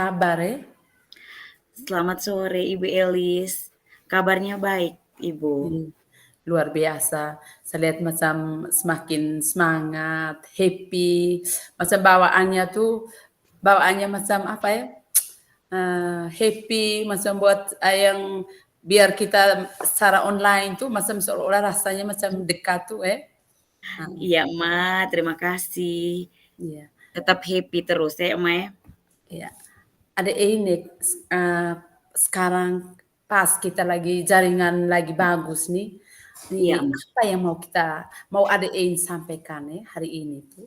kabar ya? Selamat sore Ibu Elis. Kabarnya baik, Ibu. Luar biasa. Saya lihat macam semakin semangat, happy. Macam bawaannya macam apa ya? Happy, macam buat yang biar kita secara online tuh macam seolah rasanya macam dekat tuh Iya, Ma. Terima kasih. Iya. Tetap happy terus ya, Ma ya. Iya. Ada ini sekarang pas kita lagi jaringan lagi bagus nih. Iya, Ma. Apa yang mau adain sampaikan ya hari ini tuh?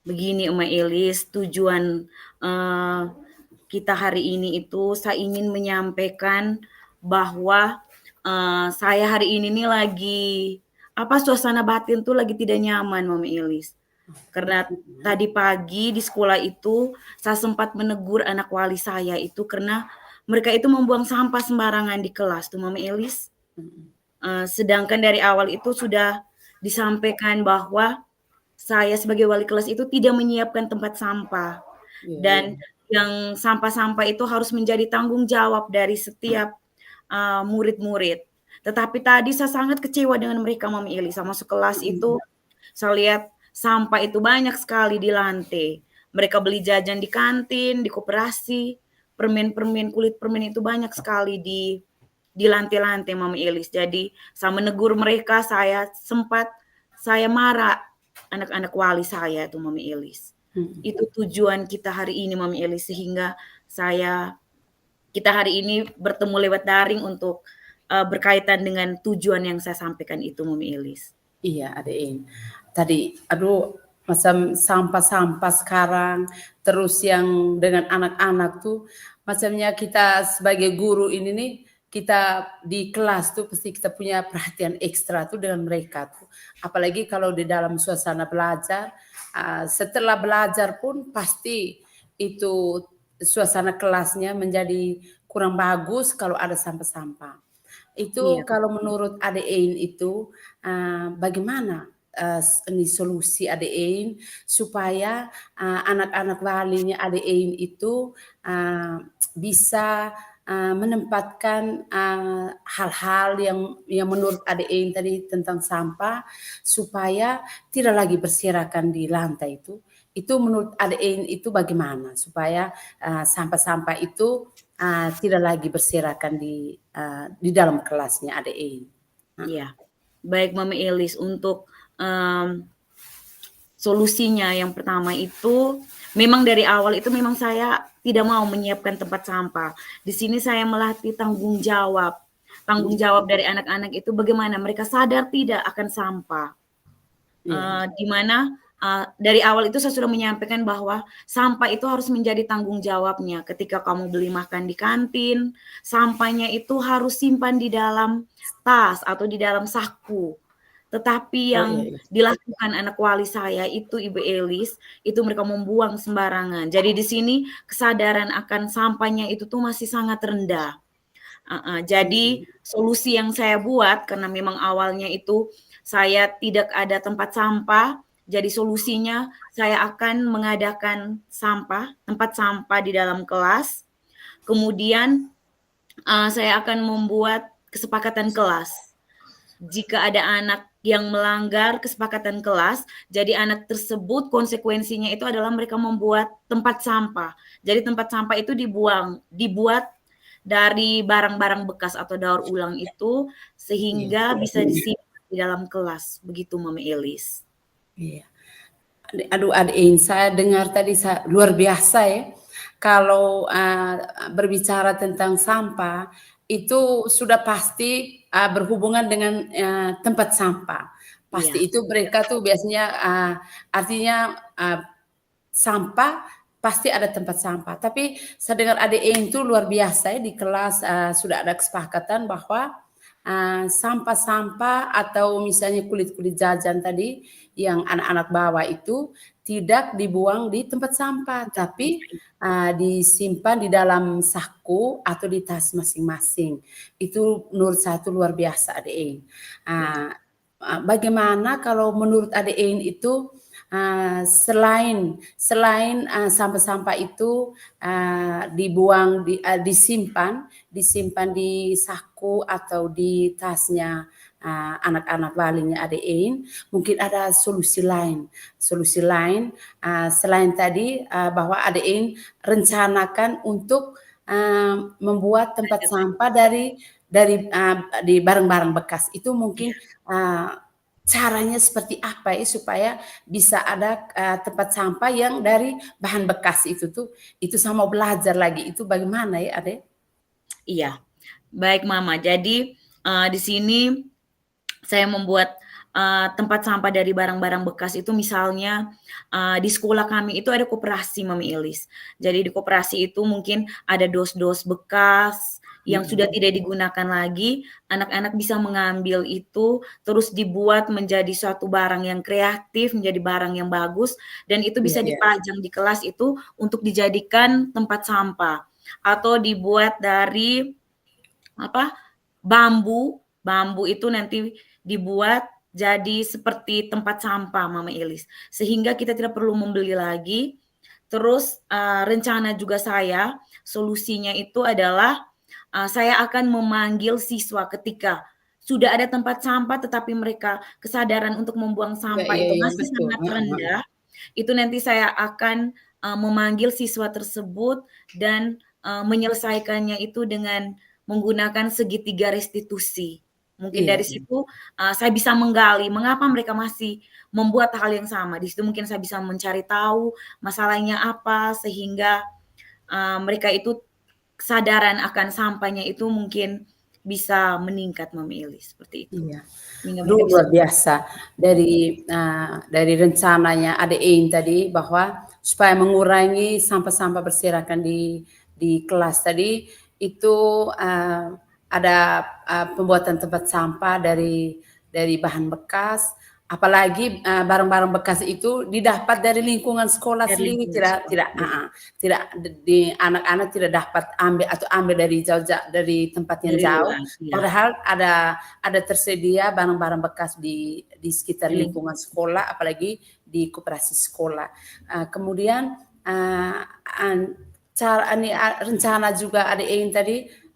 Begini, Ma Elis, tujuan kita hari ini itu saya ingin menyampaikan bahwa saya hari ini nih lagi suasana batin tuh lagi tidak nyaman, Mama Elis. Karena tadi pagi di sekolah itu saya sempat menegur anak wali saya itu karena mereka itu membuang sampah sembarangan di kelas tuh, Mama Elis. Sedangkan dari awal itu sudah disampaikan bahwa saya sebagai wali kelas itu tidak menyiapkan tempat sampah. Dan yang sampah-sampah itu harus menjadi tanggung jawab dari setiap murid-murid. Tetapi tadi saya sangat kecewa dengan mereka, Mami Eli. Sama sekelas itu saya lihat sampah itu banyak sekali di lantai. Mereka beli jajan di kantin, di koperasi, permen-permen, kulit permen itu banyak sekali di lantai-lantai, Mami Elis. Jadi saya menegur mereka, saya marah anak-anak wali saya tuh, Mami Elis. Itu tujuan kita hari ini, Mami Elis, sehingga kita hari ini bertemu lewat daring untuk berkaitan dengan tujuan yang saya sampaikan itu, Mami Elis. Iya, adain. Tadi, macam sampah-sampah sekarang, terus yang dengan anak-anak tuh, macamnya kita sebagai guru ini nih, kita di kelas tuh pasti kita punya perhatian ekstra tuh dengan mereka tuh. Apalagi kalau di dalam suasana belajar, setelah belajar pun pasti itu suasana kelasnya menjadi kurang bagus kalau ada sampah-sampah. Itu kalau menurut Adein itu bagaimana ini solusi Adein supaya anak-anak walinya Adein itu bisa menempatkan hal-hal yang menurut Adein tadi tentang sampah supaya tidak lagi berserakan di lantai itu. Itu menurut Adein itu bagaimana supaya sampah-sampah itu tidak lagi berserakan di dalam kelasnya ADE. Iya, baik Mama Elis, untuk solusinya yang pertama itu memang dari awal itu memang saya tidak mau menyiapkan tempat sampah. Di sini saya melatih tanggung jawab. Tanggung jawab dari anak-anak itu bagaimana mereka sadar tidak akan sampah. Di mana dari awal itu saya sudah menyampaikan bahwa sampah itu harus menjadi tanggung jawabnya. Ketika kamu beli makan di kantin, sampahnya itu harus simpan di dalam tas atau di dalam saku. Tetapi yang dilakukan anak wali saya itu, Ibu Elis, itu mereka membuang sembarangan. Jadi di sini kesadaran akan sampahnya itu tuh masih sangat rendah. Jadi solusi yang saya buat karena memang awalnya itu saya tidak ada tempat sampah, jadi solusinya saya akan mengadakan tempat sampah di dalam kelas. Kemudian saya akan membuat kesepakatan kelas. Jika ada anak yang melanggar kesepakatan kelas, jadi anak tersebut konsekuensinya itu adalah mereka membuat tempat sampah. Jadi tempat sampah itu dibuat dari barang-barang bekas atau daur ulang itu sehingga bisa disimpan di dalam kelas. Begitu Mama Elis. Iya. Aduh Adein, saya dengar tadi luar biasa ya. Kalau berbicara tentang sampah itu sudah pasti berhubungan dengan tempat sampah. Pasti itu mereka tuh biasanya artinya sampah pasti ada tempat sampah. Tapi saya dengar Adein itu luar biasa ya, di kelas sudah ada kesepakatan bahwa sampah-sampah atau misalnya kulit-kulit jajan tadi yang anak-anak bawa itu tidak dibuang di tempat sampah, tapi disimpan di dalam saku atau di tas masing-masing. Itu menurut saya itu luar biasa, Adein. Bagaimana kalau menurut Adein itu selain sampah-sampah itu dibuang, disimpan di saku atau di tasnya anak-anak walinya adik mungkin ada solusi lain selain tadi bahwa adik rencanakan untuk membuat tempat sampah dari di barang-barang bekas itu mungkin caranya seperti apa ya supaya bisa ada tempat sampah yang dari bahan bekas itu sama belajar lagi itu bagaimana ya Ade? Iya, baik Mama. Jadi di sini saya membuat tempat sampah dari barang-barang bekas itu misalnya di sekolah kami itu ada koperasi Mami Elis. Jadi di koperasi itu mungkin ada dos-dos bekas yang sudah tidak digunakan lagi, anak-anak bisa mengambil itu terus dibuat menjadi suatu barang yang kreatif, menjadi barang yang bagus dan itu bisa dipajang di kelas itu untuk dijadikan tempat sampah atau dibuat dari bambu itu nanti dibuat jadi seperti tempat sampah Mama Elis sehingga kita tidak perlu membeli lagi. Terus rencana juga saya solusinya itu adalah saya akan memanggil siswa ketika sudah ada tempat sampah tetapi mereka kesadaran untuk membuang sampah itu masih sangat rendah. Itu nanti saya akan memanggil siswa tersebut dan menyelesaikannya itu dengan menggunakan segitiga restitusi. Mungkin dari situ saya bisa menggali mengapa mereka masih membuat hal yang sama. Di situ mungkin saya bisa mencari tahu masalahnya apa sehingga mereka itu kesadaran akan sampahnya itu mungkin bisa meningkat Mami Elis seperti itu. Iya. Luar biasa dari rencananya Ade tadi bahwa supaya mengurangi sampah-sampah berserakan di kelas tadi itu ada pembuatan tempat sampah dari bahan bekas, apalagi barang-barang bekas itu didapat dari lingkungan sekolah sendiri, tidak di anak-anak tidak dapat ambil dari jauh-jauh dari tempat yang jauh. Padahal ada tersedia barang-barang bekas di sekitar lingkungan sekolah, apalagi di koperasi sekolah. Kemudian rencana juga ada yang tadi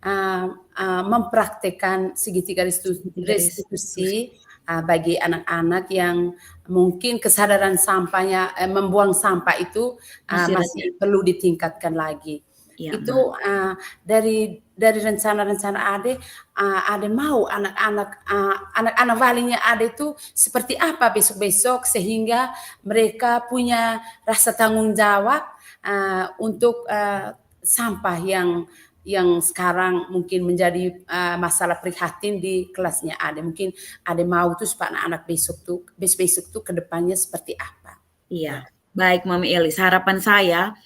mempraktekkan segitiga restitusi bagi anak-anak yang mungkin kesadaran sampahnya membuang sampah itu masih perlu ditingkatkan lagi. Itu dari rencana-rencana Ade mau anak-anak walinya Ade itu seperti apa besok-besok sehingga mereka punya rasa tanggung jawab untuk sampah yang sekarang mungkin menjadi masalah prihatin di kelasnya Ade. Mungkin Ade mau tuh supaya anak-anak besok tuh ke depannya seperti apa? Iya, baik Mami Elis. Harapan saya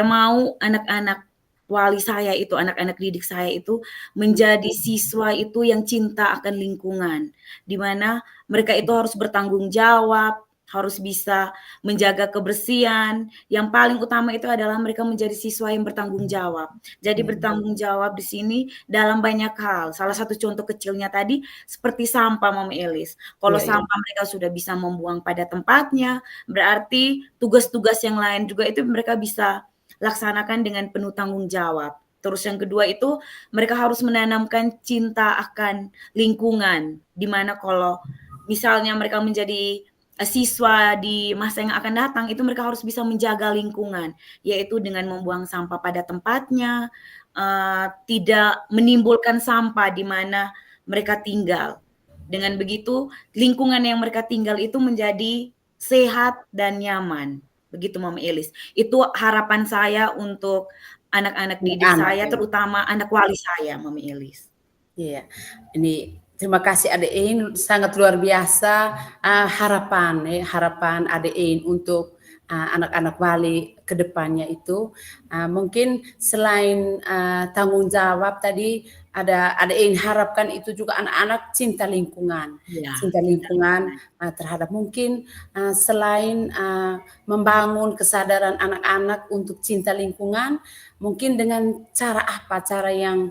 mau anak-anak wali saya itu, anak-anak didik saya itu menjadi siswa itu yang cinta akan lingkungan, di mana mereka itu harus bertanggung jawab, harus bisa menjaga kebersihan. Yang paling utama itu adalah mereka menjadi siswa yang bertanggung jawab. Jadi bertanggung jawab di sini dalam banyak hal. Salah satu contoh kecilnya tadi seperti sampah Mama Elis. Kalau sampah mereka sudah bisa membuang pada tempatnya, berarti tugas-tugas yang lain juga itu mereka bisa laksanakan dengan penuh tanggung jawab. Terus yang kedua itu mereka harus menanamkan cinta akan lingkungan, di mana kalau misalnya mereka menjadi siswa di masa yang akan datang itu mereka harus bisa menjaga lingkungan, yaitu dengan membuang sampah pada tempatnya, tidak menimbulkan sampah di mana mereka tinggal. Dengan begitu lingkungan yang mereka tinggal itu menjadi sehat dan nyaman. Begitu Mama Elis. Itu harapan saya untuk anak-anak didik saya, terutama anak wali saya Mama Elis. Iya, ini terima kasih Adein, sangat luar biasa harapan Adein untuk anak-anak Bali ke depannya itu, mungkin selain tanggung jawab tadi ada yang harapkan itu juga anak-anak cinta lingkungan. Iya, Cinta cinta lingkungan lingkungan. terhadap mungkin selain membangun kesadaran anak-anak untuk cinta lingkungan, mungkin dengan cara apa? Cara yang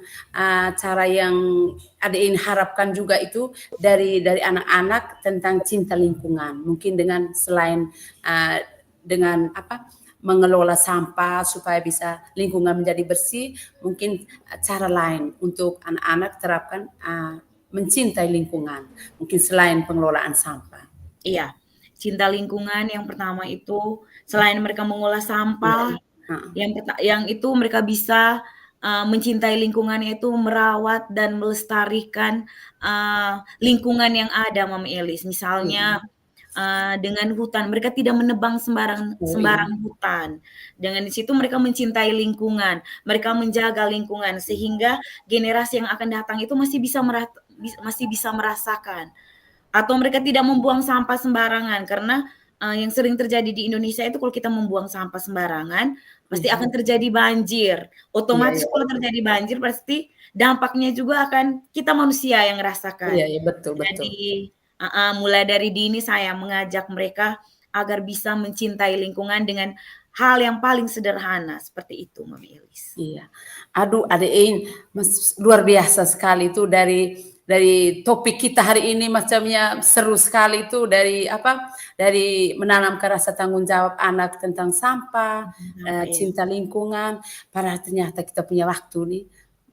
ada yang harapkan juga itu dari anak-anak tentang cinta lingkungan. Mungkin dengan selain dengan apa? Mengelola sampah supaya bisa lingkungan menjadi bersih, mungkin cara lain untuk anak-anak terapkan mencintai lingkungan, mungkin selain pengelolaan sampah. Iya, cinta lingkungan yang pertama itu selain mereka mengolah Iya, sampah, heeh. yang itu mereka bisa, mencintai lingkungannya itu merawat dan melestarikan, lingkungan yang ada, Mama Elis. Misalnya, Iya. dengan hutan, mereka tidak menebang Oh iya, sembarang hutan. Dengan di situ mereka mencintai lingkungan, mereka menjaga lingkungan, sehingga generasi yang akan datang itu masih bisa merasakan. Atau mereka tidak membuang sampah sembarangan karena, yang sering terjadi di Indonesia itu kalau kita membuang sampah sembarangan, pasti akan mhm, terjadi banjir. iya Otomatis iya, kalau terjadi banjir pasti dampaknya juga akan kita manusia yang iya rasakan. iya, betul betul. Jadi mulai dari dini saya mengajak mereka agar bisa mencintai lingkungan dengan hal yang paling sederhana, seperti itu, Mami Elis. Iya. Aduh, adein, luar biasa sekali itu dari topik kita hari ini macamnya seru sekali itu dari apa? Dari menanamkan rasa tanggung jawab anak tentang sampah, Sampah ya. cinta lingkungan. Padahal ternyata kita punya waktu nih.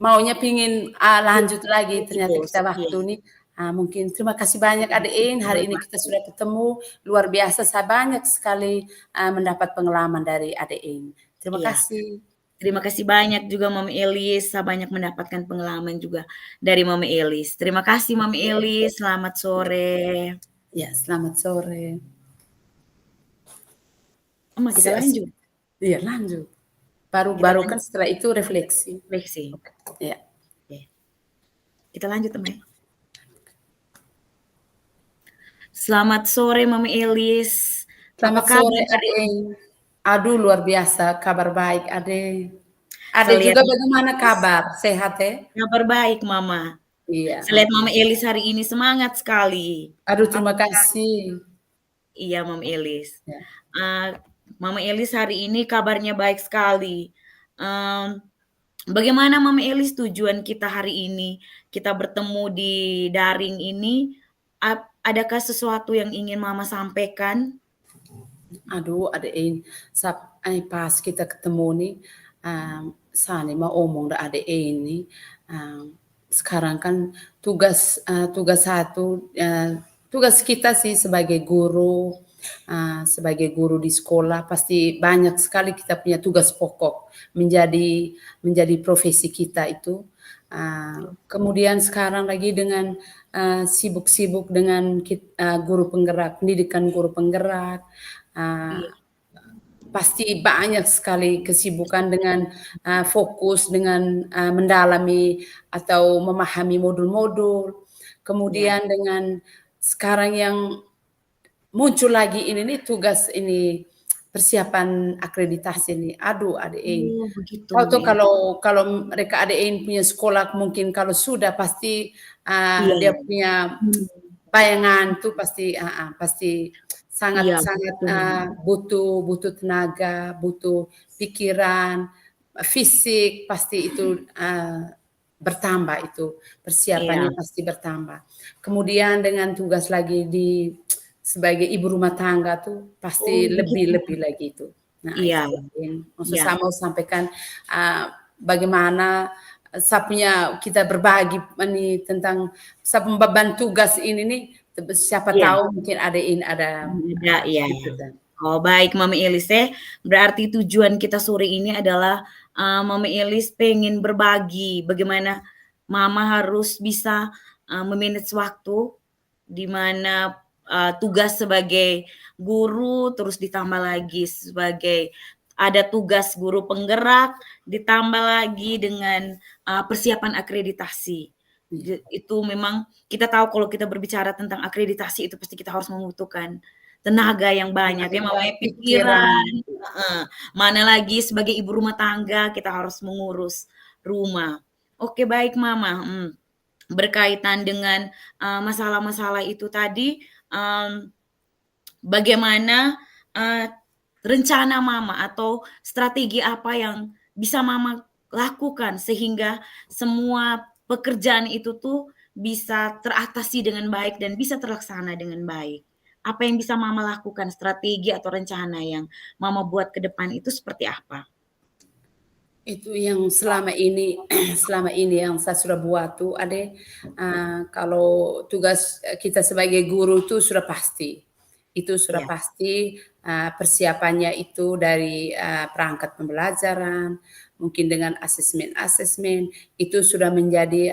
Maunya pingin Iya, lanjut lagi, gitu, ternyata kita iya. waktu nih. Mungkin terima kasih banyak adein. Hari ini kita sudah ketemu. Luar biasa, saya banyak sekali mendapat pengalaman dari adein. Terima Iya. kasih. Terima kasih banyak juga Mami Elis, saya banyak mendapatkan pengalaman juga dari Mami Elis. Terima kasih Mami Elis, selamat sore. Ya, selamat sore. Oma kita lanjut, Iya, lanjut. kita Baru kan lanjut setelah itu refleksi. refleksi. Oke. Iya. Oke, kita lanjut Oma ya. Selamat sore Mami Elis, apa Selamat sore, kabar hari Ade. ini? Aduh, luar biasa, kabar baik, Ade. Ade Saya lihat juga Mami bagaimana Elis, kabar? Sehat ya? kabar baik Mama. Iya, Saya lihat Mama Elis hari ini semangat sekali. aduh, Apa terima kasih. iya Mama Elis. Ya. Mama Elis hari ini kabarnya baik sekali. Mmm, Bagaimana Mama Elis tujuan kita hari ini? Kita bertemu di daring ini, adakah sesuatu yang ingin Mama sampaikan? Aduh, Adein, pas kita ketemu nih, Sani mau omong dah Adein nih, sekarang kan tugas kita sih sebagai guru di sekolah pasti banyak sekali kita punya tugas pokok menjadi profesi kita itu. Kemudian sekarang lagi dengan sibuk-sibuk dengan guru penggerak, pendidikan guru penggerak. Uh, Iya, Pasti banyak sekali kesibukan dengan fokus dengan mendalami atau memahami modul-modul. iya. Kemudian dengan sekarang yang muncul lagi ini nih tugas ini persiapan akreditasi nih. Aduh, adik. Oh begitu Tahu Mama tuh Elis. kalau mereka adik punya sekolah mungkin kalau sudah pasti Iya, dia punya hmm, bayangan tuh pasti iya sangat-sangat betul Mama. butuh butuh tenaga, butuh pikiran, fisik pasti itu bertambah itu, Iya. persiapannya pasti bertambah. Kemudian dengan tugas lagi sebagai ibu rumah tangga tuh Oh pasti begitu. lebih-lebih lagi itu. Nah, itu Iya, yang maksud iya, saya mau sampaikan bagaimana kita berbagi ini tentang beban tugas ini nih, siapa iya. tahu mungkin ada Beda, iya. itu kan. Oh, baik Mama Elis ya. Berarti tujuan kita sore ini adalah, Mama Elis pengen berbagi bagaimana Mama harus bisa, me-manage waktu, di mana, tugas sebagai guru, terus ditambah lagi sebagai ada tugas guru penggerak, ditambah lagi dengan, persiapan akreditasi. Iya, Itu memang kita tahu kalau kita berbicara tentang akreditasi itu pasti kita harus membutuhkan tenaga yang banyak ya, tenaga, mamanya pikiran. pikiran, mana lagi sebagai ibu rumah tangga kita harus mengurus rumah. Oke baik Mama, berkaitan dengan, masalah-masalah itu tadi, bagaimana, rencana Mama atau strategi apa yang bisa Mama lakukan sehingga semua pekerjaan itu tuh bisa teratasi dengan baik dan bisa terlaksana dengan baik? Apa yang bisa Mama lakukan, strategi atau rencana yang Mama buat ke depan itu seperti apa? Itu yang selama ini selama ini yang saya sudah buat tuh Ade, kalau tugas kita sebagai guru itu sudah pasti. Itu sudah Iya, pasti, persiapannya itu dari, perangkat pembelajaran, mungkin dengan asesmen-asesmen, itu sudah menjadi,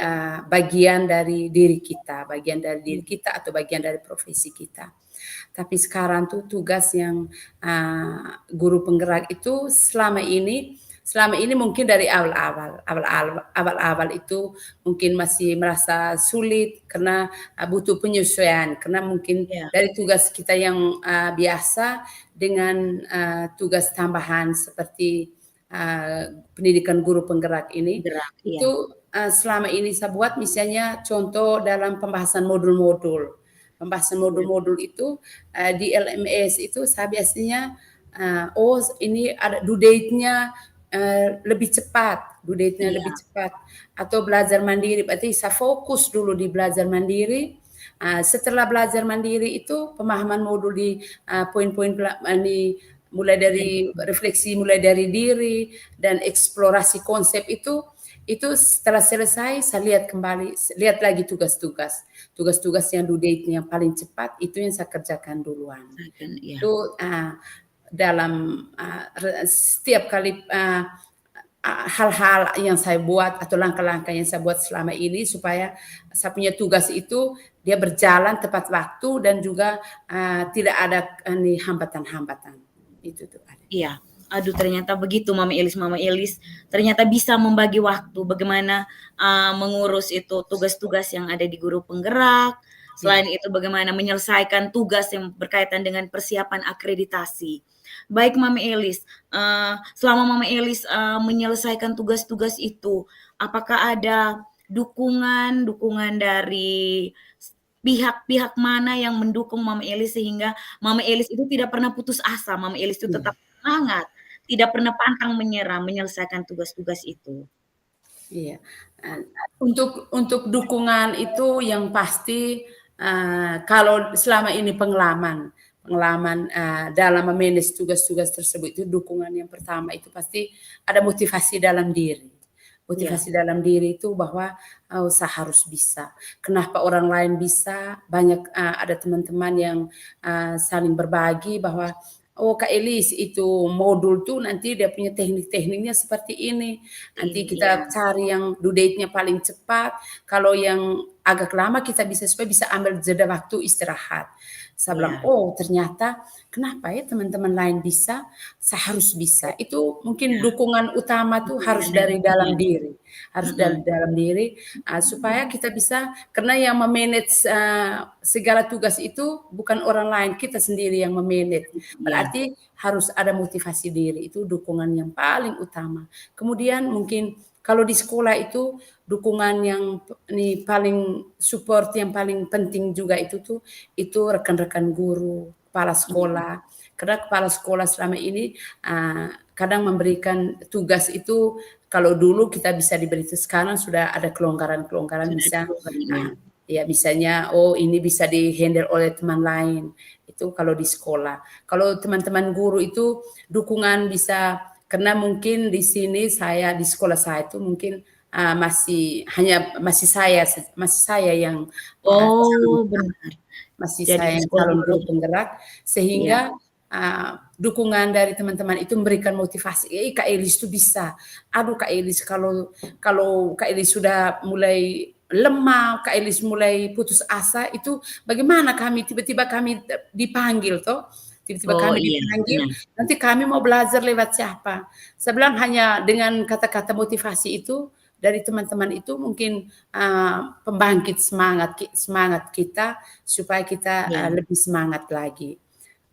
bagian dari diri kita, bagian dari diri mmm, kita atau bagian dari profesi kita. Tapi sekarang tuh tugas yang, guru penggerak itu selama ini mungkin dari awal-awal itu mungkin masih merasa sulit karena, butuh penyesuaian, karena mungkin iya, dari tugas kita yang, biasa dengan, tugas tambahan seperti, pendidikan guru penggerak ini, gerak, iya, itu, selama ini saya buat misalnya contoh dalam pembahasan modul-modul. Pembahasan iya, modul-modul itu, di LMS itu saya biasanya, oh ini ada due date-nya, lebih cepat, due date-nya lebih iya, cepat, atau belajar mandiri, berarti saya fokus dulu di belajar mandiri, setelah belajar mandiri itu pemahaman modul di, poin-poin mulai dari refleksi, mulai dari diri dan eksplorasi konsep itu setelah selesai saya lihat kembali, lihat lagi tugas-tugas. Tugas-tugas yang due date-nya paling cepat itu yang saya kerjakan duluan. iya, Itu, dalam, setiap kali, hal-hal yang saya buat atau langkah-langkah yang saya buat selama ini supaya saya punya tugas itu dia berjalan tepat waktu dan juga, tidak ada, hambatan-hambatan. Itu tuh. iya. Aduh ternyata begitu Mama Elis ternyata bisa membagi waktu bagaimana, mengurus itu tugas-tugas yang ada di guru penggerak, Iya. selain itu bagaimana menyelesaikan tugas yang berkaitan dengan persiapan akreditasi. Baik Mama Elis, selama Mama Elis, menyelesaikan tugas-tugas itu, apakah ada dukungan dari pihak-pihak mana yang mendukung Mama Elis sehingga Mama Elis itu tidak pernah putus asa, Mama Elis itu Iya. tetap semangat, tidak pernah pantang menyerah menyelesaikan tugas-tugas itu. Iya, untuk dukungan itu yang pasti, kalau selama ini pengalaman, dalam me-manage tugas-tugas tersebut itu dukungan yang pertama itu pasti ada motivasi dalam diri. Iya, Motivasi dalam diri itu bahwa, "Oh, saya harus bisa. Kenapa orang lain bisa?" Banyak, ada teman-teman yang, saling berbagi bahwa, "Oh, Kak Elis itu modul tuh nanti dia punya teknik-tekniknya seperti ini. Nanti iya, kita cari yang due date-nya paling cepat, kalau yang agak lama kita bisa supaya bisa ambil jeda waktu istirahat." Saya bilang, iya, "Oh ternyata kenapa ya teman-teman lain bisa, saya harus bisa." Itu mungkin iya, dukungan utama tuh dukungan harus dari dari dalam iya, diri, harus heeh, dari dalam diri, supaya kita bisa karena yang me-manage, segala tugas itu bukan orang lain, kita sendiri yang me-manage. iya, Berarti harus ada motivasi diri, itu dukungan yang paling utama. Kemudian mungkin kalau di sekolah itu dukungan yang paling support yang paling penting juga itu rekan-rekan guru, kepala iya, sekolah. Karena kepala sekolah selama ini kadang memberikan tugas itu kalau dulu kita bisa diberi sekarang sudah ada kelonggaran-kelonggaran sudah bisa diubah ya, ya misalnya oh ini bisa di-handle oleh teman lain. Itu kalau di sekolah. Kalau teman-teman guru itu dukungan bisa karena mungkin di sini saya di sekolah saya itu mungkin masih saya yang calon oh benar, masih jadi saya di yang sekolah calon guru guru penggerak iya, sehingga dukungan dari teman-teman itu memberikan motivasi, Kak Elis itu bisa. Aduh Kak Elis kalau kalau Kak Elis sudah mulai lemah, Kak Elis mulai putus asa itu bagaimana tiba-tiba kami dipanggil toh, tiba-tiba oh kami iya, dipanggil, benar, nanti kami mau belajar lewat siapa? Saya bilang hanya dengan kata-kata motivasi itu dari teman-teman itu mungkin pembangkit semangat kita supaya kita iya, lebih semangat lagi.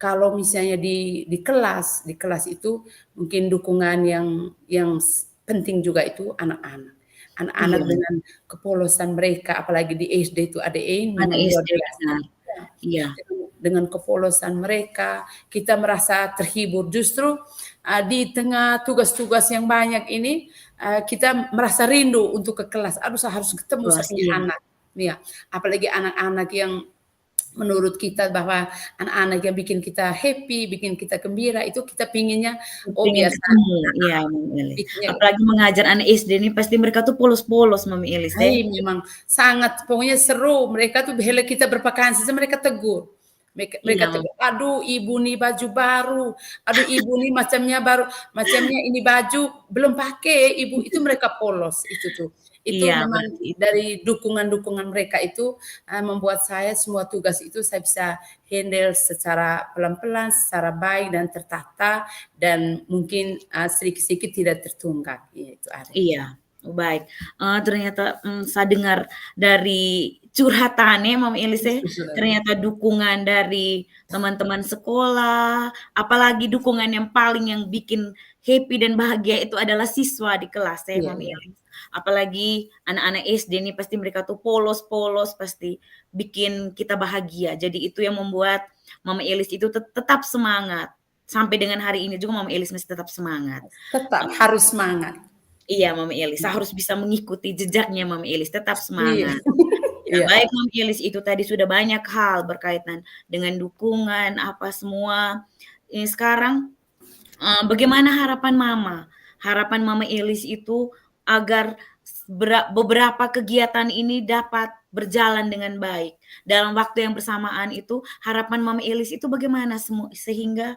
kalau misalnya di kelas itu mungkin dukungan yang penting juga itu anak-anak. Anak-anak Iya, dengan kepolosan mereka, apalagi di SD itu ADE anak memang luar SD biasa. benar. Ya, Iya, dengan kepolosan mereka, kita merasa terhibur. Justru di tengah tugas-tugas yang banyak ini, kita merasa rindu untuk ke kelas. Aduh, saya harus ketemu kelas, saya punya iya, anak. Ya, apalagi anak-anak yang menurut kita bahwa anak-anak yang bikin kita happy, bikin kita gembira, itu kita pinginnya, oh pengen biasa, ketemu, iya, Mami Elis. bikinnya Apalagi mengajar anak SD ini pasti mereka tuh polos-polos, Mami Elis deh. memang sangat pokoknya seru. Mereka tuh bila kita berpakaian saja mereka tegur. Mereka Iya, Mami. tegur, "Aduh, ibu nih baju baru. Aduh, ibu nih macamnya baru, macamnya ini baju belum pakai, ibu." Itu mereka polos itu tuh. Itu Iya, memang berarti itu. dari dukungan-dukungan mereka itu membuat saya semua tugas itu saya bisa handle secara pelan-pelan, secara baik dan tertata dan mungkin sedikit-sedikit tidak tertunggak. Ya, itu ada. Iya, baik. Ternyata, saya dengar dari curhatannya Mama Elis ya, ternyata dukungan dari teman-teman sekolah, apalagi dukungan yang paling yang bikin happy dan bahagia itu adalah siswa di kelas ya, Iya, Mama iya. Elis. Apalagi anak-anak SD nih pasti mereka tuh polos-polos, pasti bikin kita bahagia. Jadi itu yang membuat Mama Elis itu tetap semangat. Sampai dengan hari ini juga Mama Elis masih tetap semangat. Tetap harus semangat. Iya, Mama Elis, harus bisa mengikuti jejaknya Mama Elis, tetap Iya. semangat. Ya, Iya. baik Mama Elis, itu tadi sudah banyak hal berkaitan dengan dukungan, apa semua. Ini sekarang, bagaimana harapan Mama? Harapan Mama Elis itu agar beberapa kegiatan ini dapat berjalan dengan baik. Dalam waktu yang bersamaan itu, harapan Mama Elis itu bagaimana sehingga,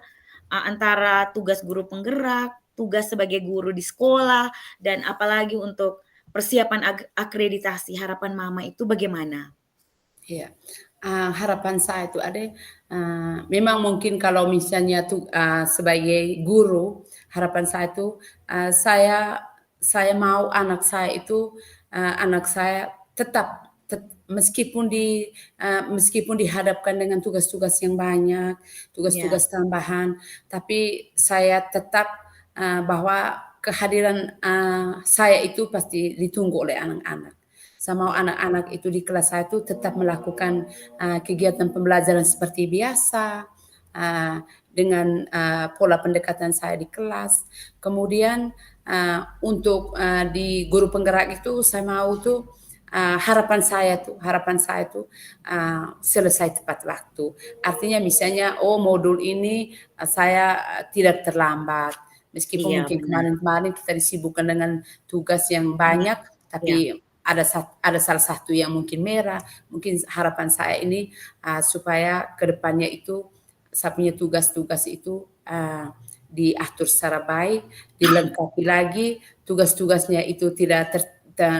antara tugas guru penggerak, tugas sebagai guru di sekolah, dan apalagi untuk persiapan akreditasi, harapan Mama itu bagaimana? Iya. Harapan saya itu ada, memang mungkin kalau misalnya tuh, sebagai guru, harapan saya itu, saya mau anak saya itu, anak saya tetap meskipun dihadapkan dengan tugas-tugas yang banyak, Ya, tugas-tugas tambahan, tapi saya tetap, bahwa kehadiran, saya itu pasti ditunggu oleh anak-anak. Saya mau anak-anak itu di kelas saya itu tetap melakukan kegiatan pembelajaran seperti biasa, dengan pola pendekatan saya di kelas. Kemudian untuk di guru penggerak itu saya mau tuh harapan saya tuh selesai tepat waktu. Artinya misalnya, oh modul ini saya tidak terlambat. Meskipun iya mungkin benar. kemarin-kemarin kita disibukkan dengan tugas yang Benar, banyak, ya, tapi ada salah satu yang mungkin merah. Mungkin harapan saya ini supaya kedepannya itu saya punya tugas-tugas itu diatur secara baik, dilengkapi lagi tugas-tugasnya itu tidak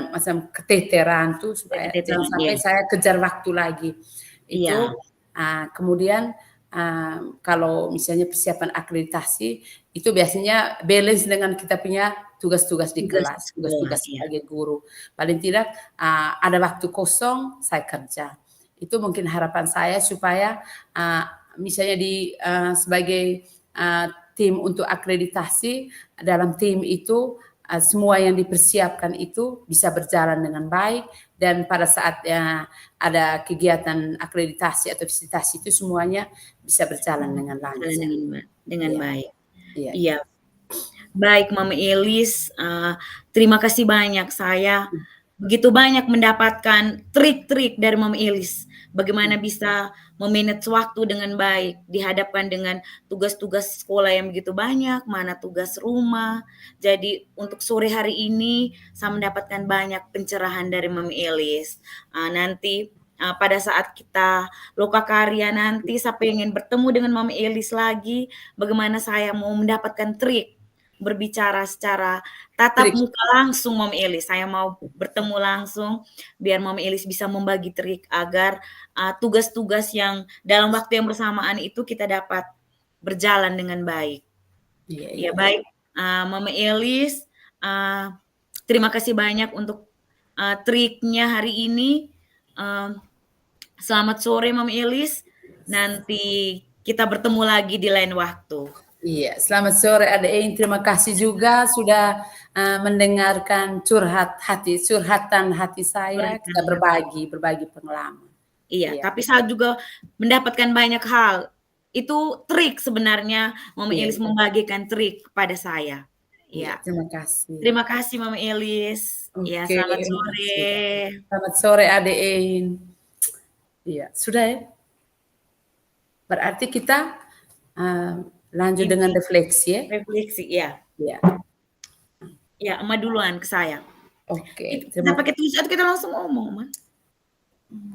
macam keteteran tuh supaya jangan iya, sampai saya kejar waktu lagi. iya, Itu kemudian kalau misalnya persiapan akreditasi itu biasanya balance dengan kita punya tugas-tugas di tugas di kelas, sekolah, tugas-tugas iya. sebagai guru. Paling tidak ada waktu kosong saya kerja. Itu mungkin harapan saya supaya misalnya sebagai tim untuk akreditasi, dalam tim itu semua yang dipersiapkan itu bisa berjalan dengan baik dan pada saat ada kegiatan akreditasi atau visitasi itu semuanya bisa berjalan dengan Jalan lancar. dengan Iya, baik. iya, Iya. Baik Mama Elis, terima kasih banyak. Saya begitu banyak mendapatkan trik-trik dari Mama Elis, bagaimana bisa me-manage waktu dengan baik, dihadapkan dengan tugas-tugas sekolah yang begitu banyak, mana tugas rumah. Jadi untuk sore hari ini saya mendapatkan banyak pencerahan dari Mama Elis. Nanti, pada saat kita lokakarya nanti saya pengen bertemu dengan Mama Elis lagi, bagaimana saya mau mendapatkan trik berbicara secara tatap trik. muka langsung Mama Elis. Saya mau bertemu langsung biar Mama Elis bisa membagi trik agar tugas-tugas yang dalam waktu yang bersamaan itu kita dapat berjalan dengan baik. Iya, Ya iya. baik, Mama Elis, terima kasih banyak untuk triknya hari ini. Selamat sore Mama Elis. Nanti kita bertemu lagi di lain waktu. Iya, selamat sore Ade Ein. Terima kasih juga sudah mendengarkan curhatan hati saya. Kita berbagi pengalaman. Iya, Iya, tapi saya juga mendapatkan banyak hal. Itu trik sebenarnya, Mama iya, Elis membagikan trik kepada saya. iya. Iya. Terima kasih. Terima kasih Mama Elis. Ya, Oke, selamat makasih. sore. Selamat sore Ade Ein. Iya, sudah ya. Berarti kita lanjut dengan Ini refleksi ya. refleksi, ya. Iya. Ya, Emak duluan ke saya. Oke, Kita pakai tulis atau kita langsung ngomong, Emak?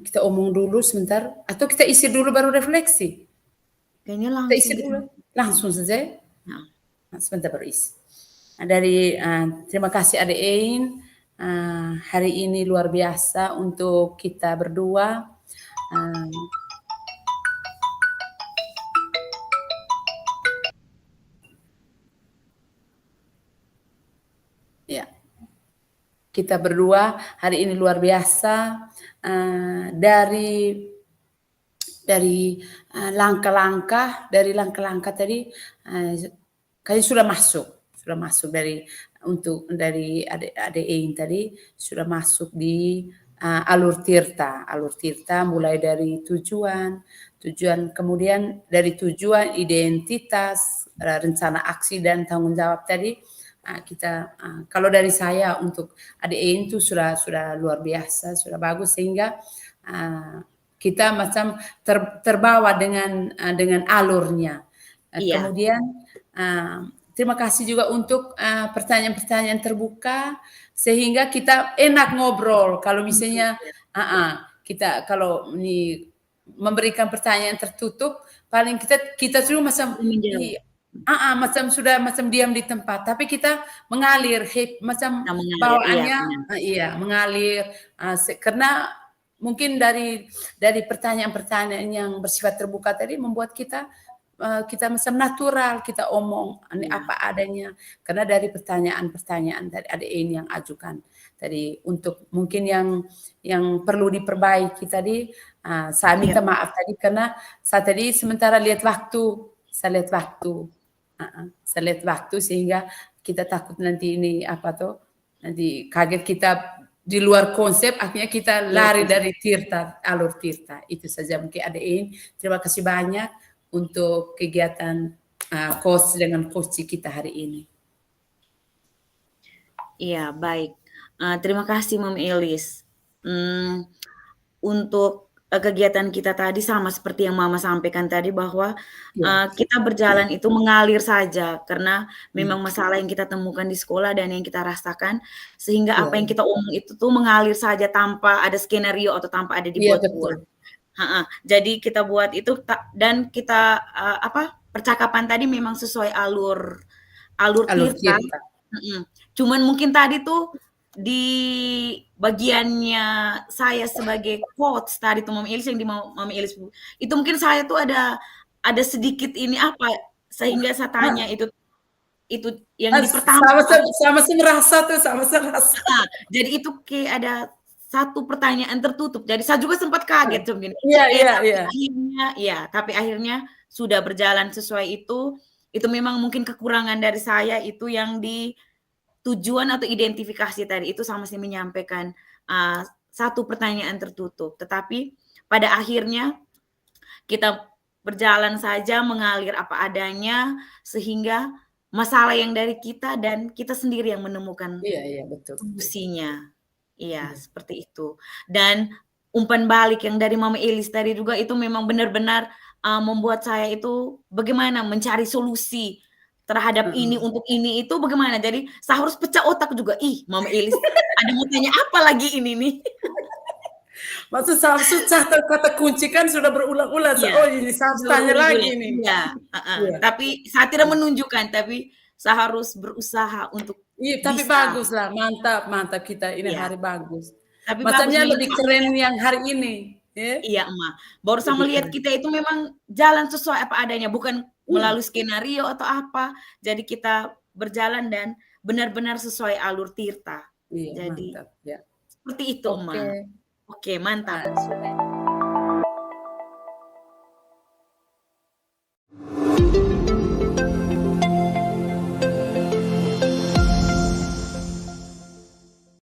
kita omong dulu sebentar atau kita isi dulu baru refleksi? Kayaknya Kita isi langsung kita. dulu. Langsung saja. Nah, Nah, sebentar baru isi. Terima kasih Ade Ein. Hari ini luar biasa untuk kita berdua. Uh, ya, kita berdua hari ini luar biasa dari langkah-langkah tadi kalian sudah masuk dari Ade Ein tadi sudah masuk di alur tirta mulai dari tujuan kemudian dari tujuan identitas rencana aksi dan tanggung jawab tadi kita kalau dari saya untuk Ade Ein itu sudah luar biasa sudah bagus sehingga kita macam terbawa dengan alurnya. iya. Kemudian terima kasih juga untuk pertanyaan-pertanyaan terbuka sehingga kita enak ngobrol. Kalau misalnya kita kalau memberikan pertanyaan tertutup, paling kita tuh macam macam sudah macam diam di tempat, tapi kita mengalir, macam bawaannya mengalir karena mungkin dari pertanyaan-pertanyaan yang bersifat terbuka tadi membuat kita macam natural kita omong apa adanya karena dari pertanyaan-pertanyaan dari Ade Ein yang ajukan tadi untuk mungkin yang perlu diperbaiki tadi saya minta maaf tadi karena saya tadi sementara saya lihat waktu sehingga kita takut nanti ini apa tuh nanti kaget kita di luar konsep, akhirnya kita lari dari alur tirta. Itu saja mungkin Ade Ein. Terima kasih banyak untuk kegiatan coach dengan coach kita hari ini. Iya, baik. Terima kasih Mama Elis. Untuk kegiatan kita tadi sama seperti yang Mama sampaikan tadi bahwa kita berjalan itu mengalir saja karena memang masalah yang kita temukan di sekolah dan yang kita rasakan sehingga apa yang kita omong itu tuh mengalir saja tanpa ada skenario atau tanpa ada dibuat-buat. Jadi kita buat itu dan kita percakapan tadi memang sesuai alur tirta. Cuman mungkin tadi tuh di bagiannya saya sebagai coach tadi tuh Mama Elis yang di Mama Elis itu mungkin saya tuh ada sedikit ini sehingga saya tanya itu yang di pertama sama merasa. Jadi itu kayak ada satu pertanyaan tertutup. Jadi saya juga sempat kaget mungkin. Tapi akhirnya sudah berjalan sesuai itu. Itu memang mungkin kekurangan dari saya itu yang di tujuan atau identifikasi tadi itu sama sih menyampaikan satu pertanyaan tertutup. Tetapi pada akhirnya kita berjalan saja mengalir apa adanya sehingga masalah yang dari kita dan kita sendiri yang menemukan solusinya. Iya, seperti itu. Dan umpan balik yang dari Mama Elis tadi juga itu memang benar-benar membuat saya itu bagaimana mencari solusi terhadap ini untuk ini itu bagaimana. Jadi saya harus pecah otak juga. Mama Elis ada mau tanya apa lagi ini nih? Maksud susah kata kunci kan sudah berulang-ulang. Ini saya harus tanya lagi nih. Tapi saya tidak menunjukkan, tapi saya harus berusaha untuk tapi bagus lah, mantap kita ini hari bagus. Tapi macamnya lebih keren yang hari ini. Iya, Emak. Baru saya melihat kita itu memang jalan sesuai apa adanya, bukan melalui skenario atau apa. Jadi kita berjalan dan benar-benar sesuai alur tirta. Iya, jadi mantap ya. Seperti itu, Emak. Oke, mantap.